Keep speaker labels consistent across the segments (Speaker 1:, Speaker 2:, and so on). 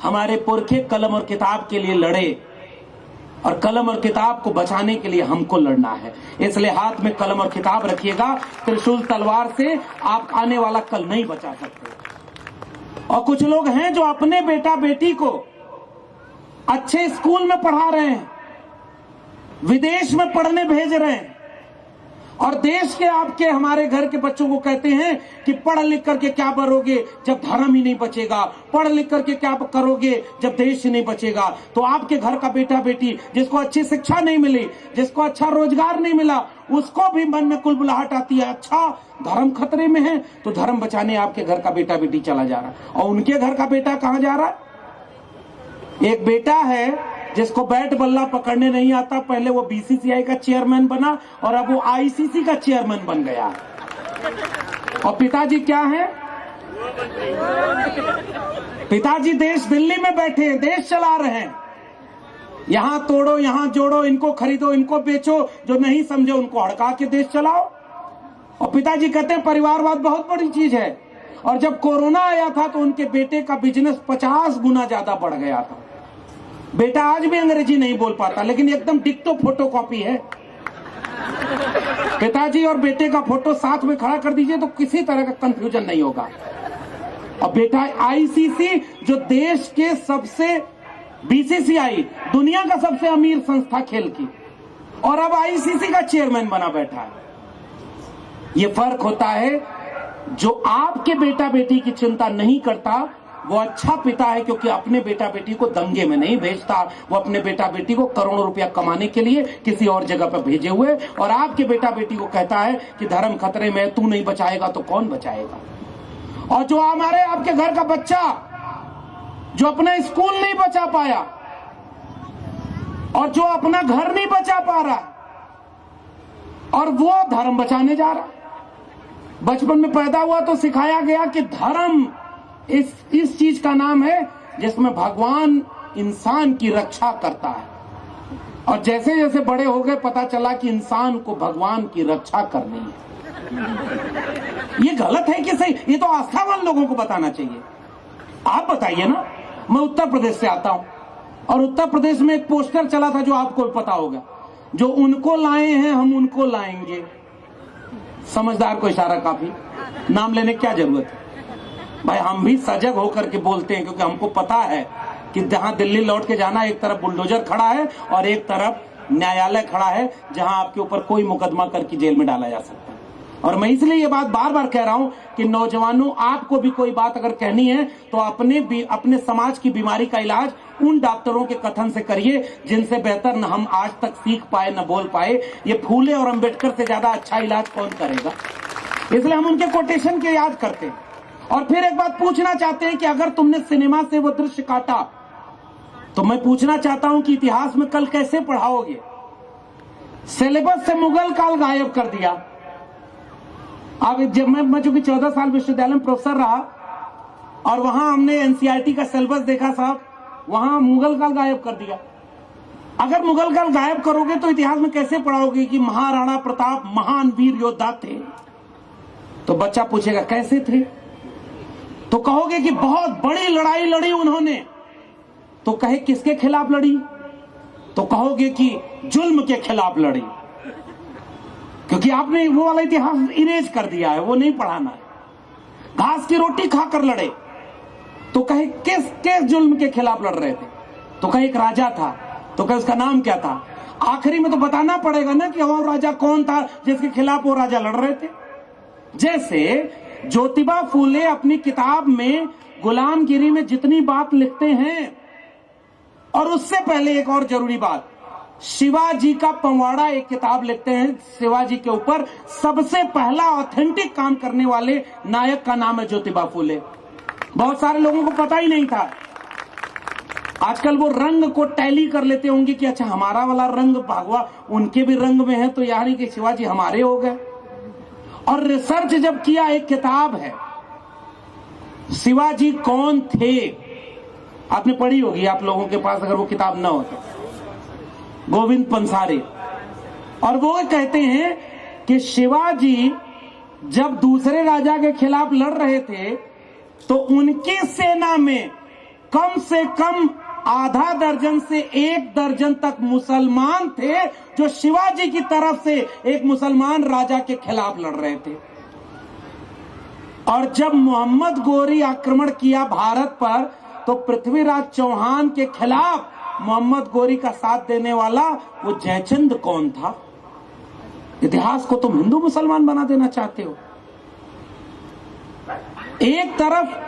Speaker 1: हमारे पुरखे कलम और किताब के लिए लड़े और कलम और किताब को बचाने के लिए हमको लड़ना है। इसलिए हाथ में कलम और किताब रखिएगा। त्रिशूल तलवार से आप आने वाला कल नहीं बचा सकते। और कुछ लोग हैं जो अपने बेटा बेटी को अच्छे स्कूल में पढ़ा रहे हैं, विदेश में पढ़ने भेज रहे हैं, और देश के आपके हमारे घर के बच्चों को कहते हैं कि पढ़ लिख करके क्या करोगे जब धर्म ही नहीं बचेगा, पढ़ लिख करके क्या करोगे जब देश ही नहीं बचेगा। तो आपके घर का बेटा बेटी जिसको अच्छी शिक्षा नहीं मिली, जिसको अच्छा रोजगार नहीं मिला, उसको भी मन में कुलबुलाहट आती है, अच्छा धर्म खतरे में है तो धर्म बचाने आपके घर का बेटा बेटी चला जा रहा है। और उनके घर का बेटा कहां जा रहा है? एक बेटा है जिसको बैट बल्ला पकड़ने नहीं आता, पहले वो बीसीसीआई का चेयरमैन बना और अब वो आईसीसी का चेयरमैन बन गया। और पिताजी क्या है? पिताजी देश दिल्ली में बैठे हैं, देश चला रहे हैं। यहां तोड़ो, यहां जोड़ो, इनको खरीदो, इनको बेचो, जो नहीं समझे उनको हड़का के देश चलाओ। और पिताजी कहते हैं परिवारवाद बहुत बड़ी चीज है। और जब कोरोना आया था तो उनके बेटे का बिजनेस 50 गुना ज्यादा बढ़ गया था। बेटा आज भी अंग्रेजी नहीं बोल पाता, लेकिन एकदम डिक्टो फोटोकॉपी है। पिताजी और बेटे का फोटो साथ में खड़ा कर दीजिए तो किसी तरह का कंफ्यूजन नहीं होगा। और बेटा आईसीसी, जो देश के सबसे, बीसीसीआई दुनिया का सबसे अमीर संस्था खेल की, और अब आईसीसी का चेयरमैन बना बैठा है। ये फर्क होता है। जो आपके बेटा बेटी की चिंता नहीं करता वो अच्छा पिता है, क्योंकि अपने बेटा बेटी को दंगे में नहीं भेजता, वो अपने बेटा बेटी को करोड़ों रुपया कमाने के लिए किसी और जगह पर भेजे हुए। और आपके बेटा बेटी को कहता है कि धर्म खतरे में, तू नहीं बचाएगा तो कौन बचाएगा। और जो हमारे आपके घर का बच्चा जो अपना स्कूल नहीं बचा पाया और जो अपना घर नहीं बचा पा रहा और वो धर्म बचाने जा रहा। बचपन में पैदा हुआ तो सिखाया गया कि धर्म इस चीज का नाम है जिसमें भगवान इंसान की रक्षा करता है। और जैसे जैसे बड़े हो गए पता चला कि इंसान को भगवान की रक्षा करनी है। ये गलत है कि सही? ये तो आस्थावान लोगों को बताना चाहिए। आप बताइए ना। मैं उत्तर प्रदेश से आता हूं और उत्तर प्रदेश में एक पोस्टर चला था जो आपको पता होगा, जो उनको लाए हैं हम उनको लाएंगे। समझदार को इशारा काफी, नाम लेने की क्या जरूरत है भाई। हम भी सजग होकर के बोलते हैं क्योंकि हमको पता है कि जहां दिल्ली लौट के जाना, एक तरफ बुलडोजर खड़ा है और एक तरफ न्यायालय खड़ा है जहां आपके ऊपर कोई मुकदमा करके जेल में डाला जा सकता है। और मैं इसलिए ये बात बार बार कह रहा हूं कि नौजवानों, आपको भी कोई बात अगर कहनी है तो अपने समाज की बीमारी का इलाज उन डॉक्टरों के कथन से करिए जिनसे बेहतर न हम आज तक सीख पाए न बोल पाए। ये फूले और अंबेडकर से ज्यादा अच्छा इलाज कौन करेगा? इसलिए हम उनके कोटेशन के याद करते हैं। और फिर एक बात पूछना चाहते हैं कि अगर तुमने सिनेमा से वो दृश्य काटा तो मैं पूछना चाहता हूं कि इतिहास में कल कैसे पढ़ाओगे? सिलेबस से मुगल काल गायब कर दिया। अब जब मैं चूंकि 14 साल विश्वविद्यालय में प्रोफेसर रहा और वहां हमने एनसीईआरटी का सिलेबस देखा साहब, वहां मुगल काल गायब कर दिया। अगर मुगल काल गायब करोगे तो इतिहास में कैसे पढ़ाओगे कि महाराणा प्रताप महान वीर योद्धा थे? तो बच्चा पूछेगा कैसे थे? तो कहोगे कि बहुत बड़ी लड़ाई लड़ी उन्होंने। तो कहे किसके खिलाफ लड़ी? तो कहोगे कि जुल्म के खिलाफ लड़ी, क्योंकि आपने वो वाला इतिहास इरेज कर दिया है, वो नहीं पढ़ाना है। घास की रोटी खाकर लड़े, तो कहे किस जुल्म के खिलाफ लड़ रहे थे? तो कहे एक राजा था, तो कहे उसका नाम क्या था? आखिरी में तो बताना पड़ेगा ना कि वो राजा कौन था जिसके खिलाफ वो राजा लड़ रहे थे। जैसे ज्योतिबा फूले अपनी किताब में गुलामगिरी में जितनी बात लिखते हैं, और उससे पहले एक और जरूरी बात, शिवाजी का पंवाड़ा एक किताब लिखते हैं। शिवाजी के ऊपर सबसे पहला ऑथेंटिक काम करने वाले नायक का नाम है ज्योतिबा फूले। बहुत सारे लोगों को पता ही नहीं था। आजकल वो रंग को टैली कर लेते होंगे कि अच्छा हमारा वाला रंग भगवा उनके भी रंग में है, तो यानी कि शिवाजी हमारे हो गए। और रिसर्च जब किया, एक किताब है शिवाजी कौन थे, आपने पढ़ी होगी आप लोगों के पास अगर वो किताब ना हो तो, गोविंद पंसारे। और वो कहते हैं कि शिवाजी जब दूसरे राजा के खिलाफ लड़ रहे थे तो उनकी सेना में कम से कम आधा दर्जन से 1 दर्जन तक मुसलमान थे जो शिवाजी की तरफ से एक मुसलमान राजा के खिलाफ लड़ रहे थे। और जब मोहम्मद गोरी आक्रमण किया भारत पर, तो पृथ्वीराज चौहान के खिलाफ मोहम्मद गोरी का साथ देने वाला वो जयचंद कौन था? इतिहास को तुम हिंदू मुसलमान बना देना चाहते हो। एक तरफ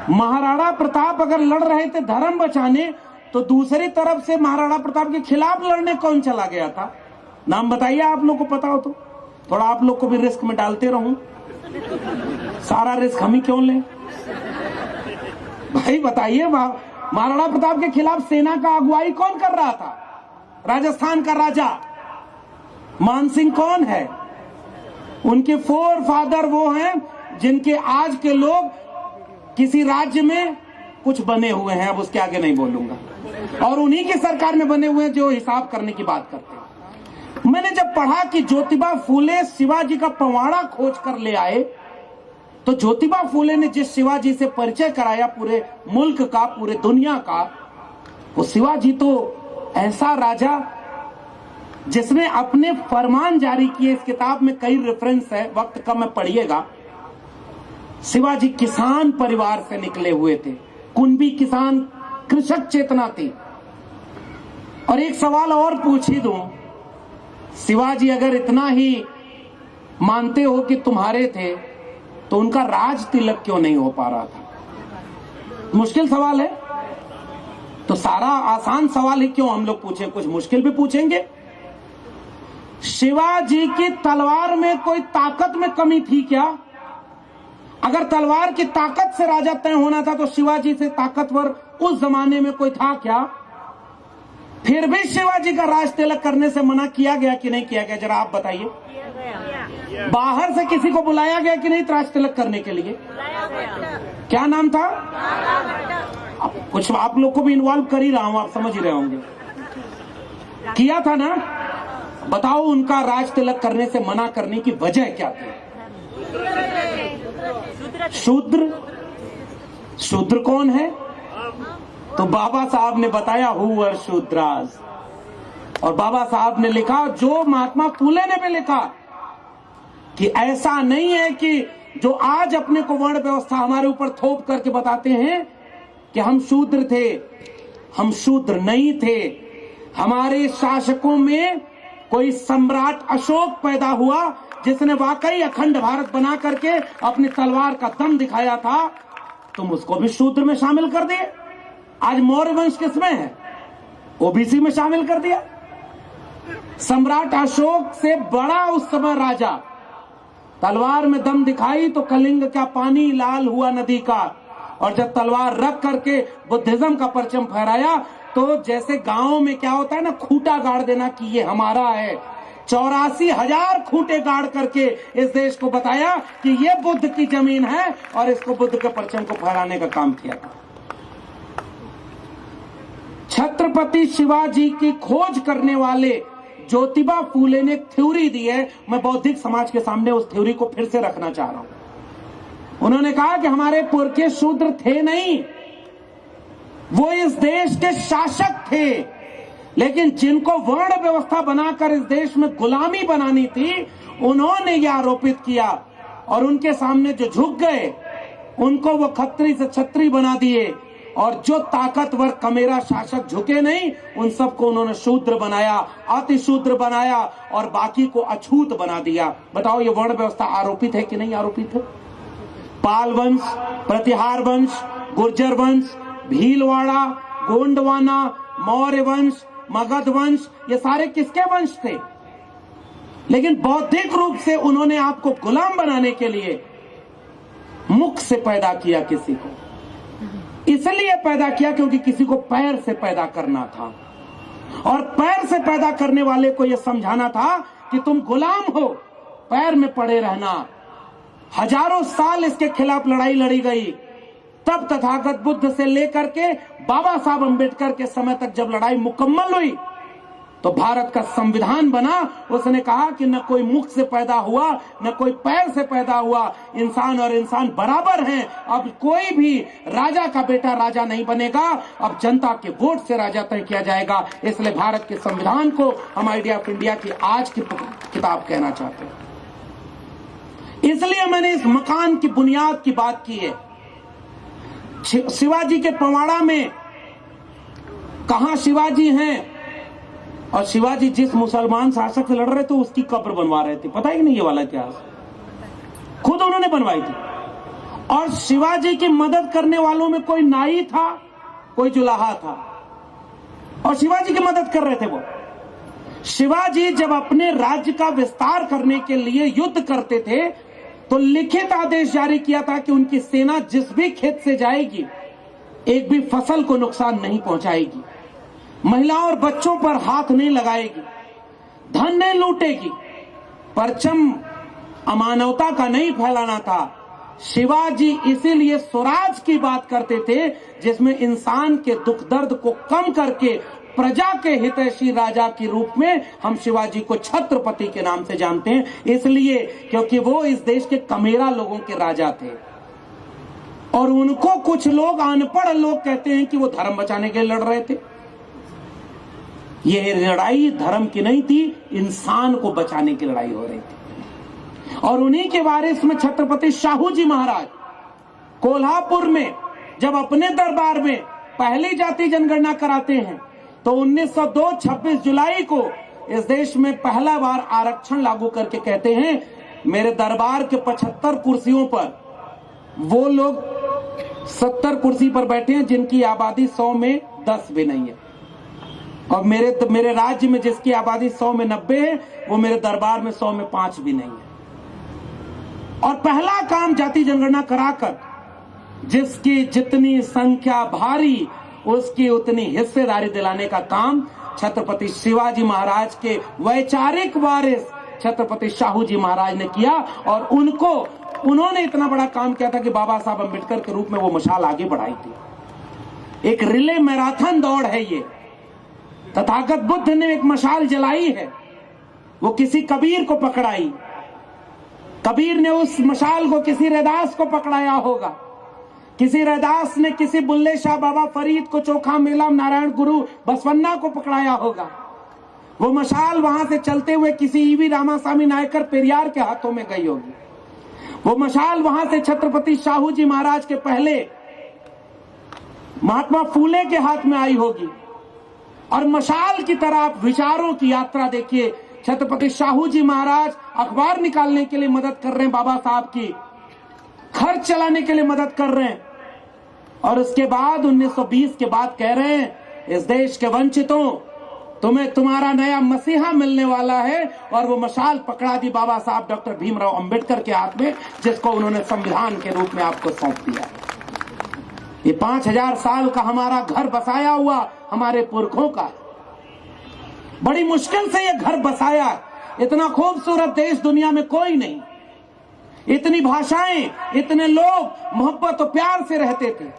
Speaker 1: महाराणा प्रताप अगर लड़ रहे थे धर्म बचाने, तो दूसरी तरफ से महाराणा प्रताप के खिलाफ लड़ने कौन चला गया था? नाम बताइए, आप लोग को पता हो तो। थोड़ा आप लोग को भी रिस्क में डालते रहूं, सारा रिस्क हम ही क्यों लें? भाई बताइए, महाराणा प्रताप के खिलाफ सेना का अगुवाई कौन कर रहा था? राजस्थान का राजा मानसिंह कौन है? उनके फोर फादर वो हैं जिनके आज के लोग किसी राज्य में कुछ बने हुए हैं, अब उसके आगे नहीं बोलूंगा, और उन्हीं की सरकार में बने हुए हैं जो हिसाब करने की बात करते हैं। मैंने जब पढ़ा कि ज्योतिबा फूले शिवाजी का पवाड़ा खोज कर ले आए, तो ज्योतिबा फूले ने जिस शिवाजी से परिचय कराया पूरे मुल्क का, पूरे दुनिया का, वो शिवाजी तो ऐसा राजा जिसने अपने फरमान जारी किए। इस किताब में कई रेफरेंस है, वक्त कम है, पढ़िएगा। शिवाजी किसान परिवार से निकले हुए थे, कुंभी किसान, कृषक चेतना थी। और एक सवाल और पूछ ही दूं, शिवाजी अगर इतना ही मानते हो कि तुम्हारे थे, तो उनका राज तिलक क्यों नहीं हो पा रहा था? मुश्किल सवाल है। तो सारा आसान सवाल ही क्यों हम लोग पूछे, कुछ मुश्किल भी पूछेंगे। शिवाजी की तलवार में कोई ताकत में कमी थी क्या? अगर तलवार की ताकत से राजा तय होना था, तो शिवाजी से ताकतवर उस जमाने में कोई था क्या? फिर भी शिवाजी का राज तिलक करने से मना किया गया कि नहीं किया गया? जरा आप बताइए। बाहर से किसी को बुलाया गया कि नहीं राज तिलक करने के लिए? क्या नाम था? कुछ आप लोग को भी इन्वॉल्व कर ही रहा हूं, आप समझ ही रहे होंगे। किया था ना? बताओ, उनका राज तिलक करने से मना करने की वजह क्या थी? शूद्र। शूद्र कौन है? तो बाबा साहब ने बताया, हु आर शूद्रास। और बाबा साहब ने लिखा, जो महात्मा फूले ने भी लिखा, कि ऐसा नहीं है कि जो आज अपने को वर्ण व्यवस्था हमारे ऊपर थोप करके बताते हैं कि हम शूद्र थे। हम शूद्र नहीं थे। हमारे शासकों में कोई सम्राट अशोक पैदा हुआ जिसने वाकई अखंड भारत बना करके अपनी तलवार का दम दिखाया था। तुम उसको भी शूद्र में शामिल कर दिए। आज मौर्य वंश किसमें है? ओबीसी में शामिल कर दिया। सम्राट अशोक से बड़ा उस समय राजा, तलवार में दम दिखाई तो कलिंग का पानी लाल हुआ नदी का। और जब तलवार रख करके बुद्धिज्म का परचम फहराया, तो जैसे गांव में क्या होता है ना, खूंटा गाड़ देना कि ये हमारा है। 84,000 खूंटे गाड़ करके इस देश को बताया कि ये बुद्ध की जमीन है, और इसको बुद्ध के परचम को फहराने का काम किया था। छत्रपति शिवाजी की खोज करने वाले ज्योतिबा फूले ने एक थ्योरी दी है। मैं बौद्धिक समाज के सामने उस थ्योरी को फिर से रखना चाह रहा हूं। उन्होंने कहा कि हमारे पुरखे शूद्र थे नहीं, वो इस देश के शासक थे, लेकिन जिनको वर्ण व्यवस्था बनाकर इस देश में गुलामी बनानी थी, उन्होंने यह आरोपित किया, और उनके सामने जो झुक गए उनको वो खत्री से छत्री बना दिए, और जो ताकतवर कमेरा शासक झुके नहीं, उन सबको उन्होंने शूद्र बनाया, अति शूद्र बनाया, और बाकी को अछूत बना दिया। बताओ, ये वर्ण व्यवस्था आरोपित है कि नहीं आरोपित है? पाल वंश, प्रतिहार वंश, गुर्जर वंश, भीलवाड़ा, गोंडवाना, मौर्य वंश, मगध वंश, ये सारे किसके वंश थे? लेकिन बौद्धिक रूप से उन्होंने आपको गुलाम बनाने के लिए मुख से पैदा किया किसी को। इसलिए पैदा किया क्योंकि किसी को पैर से पैदा करना था, और पैर से पैदा करने वाले को यह समझाना था कि तुम गुलाम हो, पैर में पड़े रहना। हजारों साल इसके खिलाफ लड़ाई लड़ी गई। तब तथागत बुद्ध से लेकर के बाबा साहब अंबेडकर के समय तक जब लड़ाई मुकम्मल हुई, तो भारत का संविधान बना, उसने कहा कि न कोई मुख से पैदा हुआ न कोई पैर से पैदा हुआ, इंसान और इंसान बराबर हैं। अब कोई भी राजा का बेटा राजा नहीं बनेगा, अब जनता के वोट से राजा तय किया जाएगा। इसलिए भारत के संविधान को हम आइडिया ऑफ इंडिया की आज की किताब कहना चाहते हैं। इसलिए मैंने इस मकान की बुनियाद की बात की है। शिवाजी के पवाड़ा में कहां शिवाजी हैं, और शिवाजी जिस मुसलमान शासक से लड़ रहे थे उसकी कब्र बनवा रहे थे, पता है कि नहीं ये वाला इतिहास? खुद उन्होंने बनवाई थी। और शिवाजी की मदद करने वालों में कोई नाई था, कोई जुलाहा था, और शिवाजी की मदद कर रहे थे वो। शिवाजी जब अपने राज्य का विस्तार करने के लिए युद्ध करते थे तो लिखित आदेश जारी किया था कि उनकी सेना जिस भी खेत से जाएगी एक भी फसल को नुकसान नहीं पहुंचाएगी, महिलाओं और बच्चों पर हाथ नहीं लगाएगी, धन नहीं लूटेगी। परचम अमानवता का नहीं फैलाना था। शिवाजी इसीलिए स्वराज की बात करते थे जिसमें इंसान के दुख दर्द को कम करके प्रजा के हितैषी राजा के रूप में हम शिवाजी को छत्रपति के नाम से जानते हैं, इसलिए क्योंकि वो इस देश के कमेरा लोगों के राजा थे। और उनको कुछ लोग अनपढ़ लोग कहते हैं कि वो धर्म बचाने के लिए लड़ रहे थे। यह लड़ाई धर्म की नहीं थी, इंसान को बचाने की लड़ाई हो रही थी। और उन्हीं के वारिस में छत्रपति शाहू जी महाराज कोल्हापुर में जब अपने दरबार में पहली जाति जनगणना कराते हैं तो 1902 26 जुलाई को इस देश में पहला बार आरक्षण लागू करके कहते हैं मेरे दरबार के 75 कुर्सियों पर वो लोग 70 कुर्सी पर बैठे हैं जिनकी आबादी 100 में 10 भी नहीं है, और मेरे राज्य में जिसकी आबादी 100 में 90 है वो मेरे दरबार में 100 में 5 भी नहीं है। और पहला काम जाति जनगणना कराकर जिसकी जितनी संख्या भारी उसकी उतनी हिस्सेदारी दिलाने का काम छत्रपति शिवाजी महाराज के वैचारिक वारिस छत्रपति शाहू जी महाराज ने किया। और उन्होंने इतना बड़ा काम किया था कि बाबा साहब अम्बेडकर के रूप में वो मशाल आगे बढ़ाई थी। एक रिले मैराथन दौड़ है ये। तथागत बुद्ध ने एक मशाल जलाई है, वो किसी कबीर को पकड़ाई, कबीर ने उस मशाल को किसी रैदास को पकड़ाया होगा, किसी रैदास ने किसी बुल्ले शाह बाबा फरीद को, चोखा मेला नारायण गुरु बसवन्ना को पकड़ाया होगा। वो मशाल वहां से चलते हुए किसी ईवी रामास्वामी नायकर पेरियार के हाथों में गई होगी। वो मशाल वहां से छत्रपति शाहू जी महाराज के पहले महात्मा फूले के हाथ में आई होगी। और मशाल की तरह आप विचारों की यात्रा देखिए। छत्रपति शाहू जी महाराज अखबार निकालने के लिए मदद कर रहे हैं बाबा साहब की, खर्च चलाने के लिए मदद कर रहे हैं, और उसके बाद 1920 के बाद कह रहे हैं इस देश के वंचितों तुम्हें तुम्हारा नया मसीहा मिलने वाला है। और वो मशाल पकड़ा दी बाबा साहब डॉक्टर भीमराव अंबेडकर के हाथ में, जिसको उन्होंने संविधान के रूप में आपको सौंप दिया। ये 5000 साल का हमारा घर बसाया हुआ हमारे पुरखों का, बड़ी मुश्किल से ये घर बसाया। इतना खूबसूरत देश दुनिया में कोई नहीं, इतनी भाषाएं, इतने लोग मोहब्बत और प्यार से रहते थे।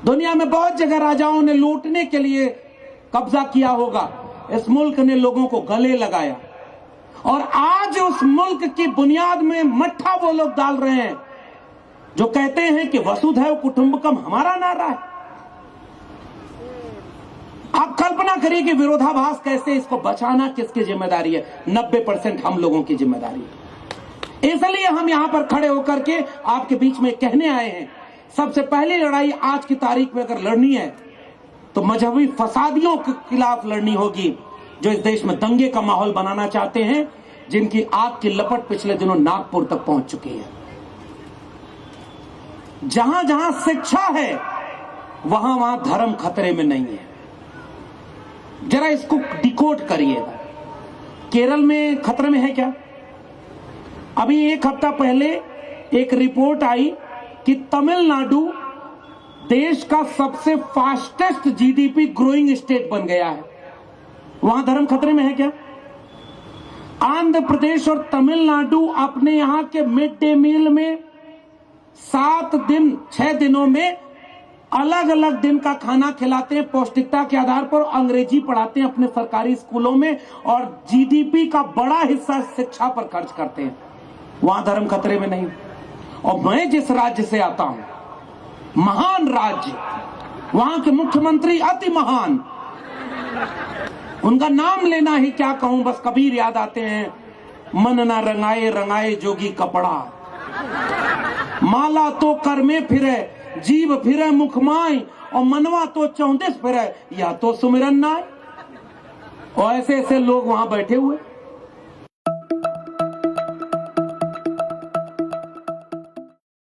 Speaker 1: दुनिया में बहुत जगह राजाओं ने लूटने के लिए कब्जा किया होगा, इस मुल्क ने लोगों को गले लगाया। और आज उस मुल्क की बुनियाद में मट्ठा वो लोग डाल रहे हैं जो कहते हैं कि वसुधैव कुटुंबकम हमारा नारा है। आप कल्पना करिए कि विरोधाभास कैसे, इसको बचाना किसकी जिम्मेदारी है? 90% हम लोगों की जिम्मेदारी है। इसलिए हम यहां पर खड़े होकर के आपके बीच में कहने आए हैं, सबसे पहली लड़ाई आज की तारीख में अगर लड़नी है तो मजहबी फसादियों के खिलाफ लड़नी होगी जो इस देश में दंगे का माहौल बनाना चाहते हैं, जिनकी आग की लपट पिछले दिनों नागपुर तक पहुंच चुकी है। जहां जहां शिक्षा है वहां वहां धर्म खतरे में नहीं है। जरा इसको डिकोड करिएगा। केरल में खतरे में है क्या? अभी एक हफ्ता पहले एक रिपोर्ट आई कि तमिलनाडु देश का सबसे फास्टेस्ट जीडीपी ग्रोइंग स्टेट बन गया है। वहां धर्म खतरे में है क्या? आंध्र प्रदेश और तमिलनाडु अपने यहां के मिड डे मील में 6 दिनों में अलग अलग दिन का खाना खिलाते हैं पौष्टिकता के आधार पर, अंग्रेजी पढ़ाते हैं अपने सरकारी स्कूलों में, और जीडीपी का बड़ा हिस्सा शिक्षा पर खर्च करते हैं। वहां धर्म खतरे में नहीं। और मैं जिस राज्य से आता हूं, महान राज्य, वहां के मुख्यमंत्री अति महान, उनका नाम लेना ही क्या कहूं, बस कबीर याद आते हैं। मन ना रंगाए रंगाए जोगी कपड़ा, माला तो कर में फिरे, जीव फिरे मुख माय, और मनवा तो चौंदिस फिरे, या तो सुमिरन नाय। और ऐसे ऐसे लोग वहां बैठे हुए।